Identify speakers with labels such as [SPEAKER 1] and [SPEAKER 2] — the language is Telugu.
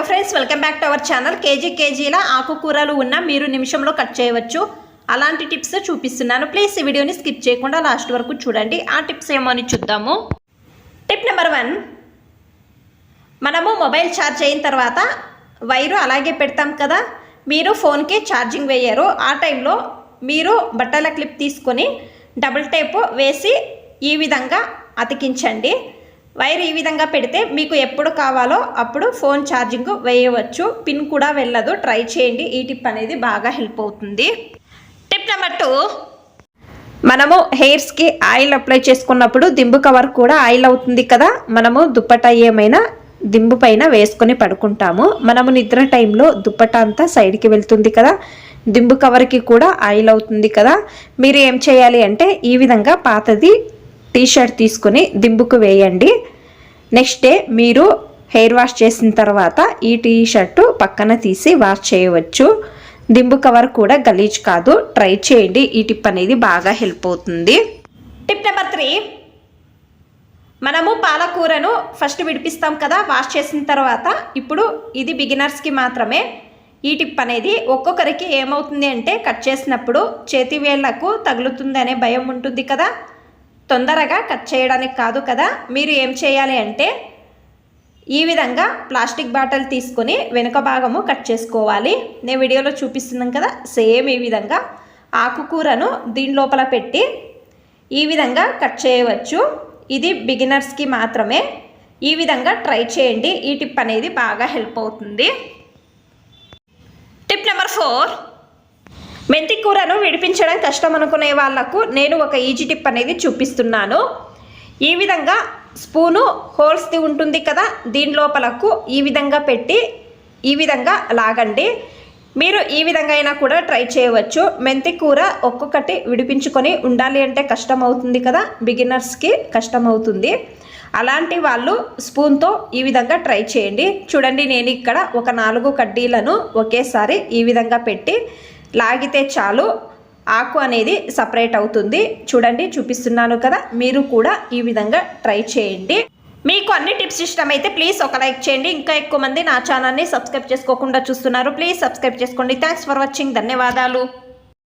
[SPEAKER 1] Hello friends, welcome back to our channel. కేజీల ఆకుకూరలు ఉన్న మీరు నిమిషంలో కట్ చేయవచ్చు అలాంటి టిప్స్ చూపిస్తున్నాను. ప్లీజ్ ఈ వీడియోని స్కిప్ చేయకుండా లాస్ట్ వరకు చూడండి. ఆ టిప్స్ ఏమో అని చూద్దాము. టిప్ నెంబర్ 1, మనము మొబైల్ ఛార్జ్ అయిన తర్వాత వైరు అలాగే పెడతాం కదా, మీరు ఫోన్కి ఛార్జింగ్ వేయరు. ఆ టైంలో మీరు బట్టల క్లిప్ తీసుకొని డబుల్ టేప్ వేసి ఈ విధంగా అతికించండి. వైర్ ఈ విధంగా పెడితే మీకు ఎప్పుడు కావాలో అప్పుడు ఫోన్ ఛార్జింగ్ వేయవచ్చు. పిన్ కూడా వెళ్ళదు. ట్రై చేయండి. ఈ టిప్ అనేది బాగా హెల్ప్ అవుతుంది. టిప్ నెంబర్ 2, మనము హెయిర్స్కి ఆయిల్ అప్లై చేసుకున్నప్పుడు దింబు కవర్ కూడా ఆయిల్ అవుతుంది కదా, మనము దుప్పటా ఏమైనా దింబు పైన వేసుకొని పడుకుంటాము. మనము నిద్ర టైంలో దుప్పటా అంతా సైడ్కి వెళ్తుంది కదా, దింబు కవర్కి కూడా ఆయిల్ అవుతుంది కదా. మీరు ఏం చేయాలి అంటే ఈ విధంగా పాతది టీషర్ట్ తీసుకొని దింబుకు వేయండి. నెక్స్ట్ డే మీరు హెయిర్ వాష్ చేసిన తర్వాత ఈ టీషర్టు పక్కన తీసి వాష్ చేయవచ్చు. దింబు కవర్ కూడా గలీజ్ కాదు. ట్రై చేయండి. ఈ టిప్ అనేది బాగా హెల్ప్ అవుతుంది. టిప్ నెంబర్ 3, మనము పాలకూరను ఫస్ట్ విడిపిస్తాం కదా వాష్ చేసిన తర్వాత. ఇప్పుడు ఇది బిగినర్స్కి మాత్రమే. ఈ టిప్ అనేది ఒక్కొక్కరికి ఏమవుతుంది అంటే కట్ చేసినప్పుడు చేతి వేళ్లకు తగులుతుంది అనే భయం ఉంటుంది కదా, తొందరగా కట్ చేయడానికి కాదు కదా. మీరు ఏం చేయాలి అంటే ఈ విధంగా ప్లాస్టిక్ బాటిల్ తీసుకొని వెనుక భాగము కట్ చేసుకోవాలి. నేను వీడియోలో చూపిస్తున్నాను కదా, సేమ్ ఈ విధంగా ఆకుకూరను దీని లోపల పెట్టి ఈ విధంగా కట్ చేయవచ్చు. ఇది బిగినర్స్కి మాత్రమే. ఈ విధంగా ట్రై చేయండి. ఈ టిప్ అనేది బాగా హెల్ప్ అవుతుంది. టిప్ నెంబర్ 4, మెంతి కూరను విడిపించడం కష్టం అనుకునే వాళ్లకు నేను ఒక ఈజీ టిప్ అనేది చూపిస్తున్నాను. ఈ విధంగా స్పూను హోల్స్ది ఉంటుంది కదా, దీని లోపలకు ఈ విధంగా పెట్టి ఈ విధంగా లాగండి. మీరు ఈ విధంగా అయినా కూడా ట్రై చేయవచ్చు. మెంతి కూర ఒక్కొక్కటి విడిపించుకొని ఉండాలి అంటే కష్టం అవుతుంది కదా, బిగినర్స్కి కష్టం అవుతుంది. అలాంటి వాళ్ళు స్పూన్తో ఈ విధంగా ట్రై చేయండి. చూడండి, నేను ఇక్కడ ఒక 4 కడ్డీలను ఒకేసారి ఈ విధంగా పెట్టి లాగితే చాలు, ఆకు అనేది సపరేట్ అవుతుంది. చూడండి, చూపిస్తున్నాను కదా, మీరు కూడా ఈ విధంగా ట్రై చేయండి. మీకు అన్ని టిప్స్ ఇష్టమైతే ప్లీజ్ ఒక లైక్ చేయండి. ఇంకా ఎక్కువ మంది నా ఛానల్ని సబ్స్క్రైబ్ చేసుకోకుండా చూస్తున్నారు. ప్లీజ్ సబ్స్క్రైబ్ చేసుకోండి. Thanks for watching. ధన్యవాదాలు.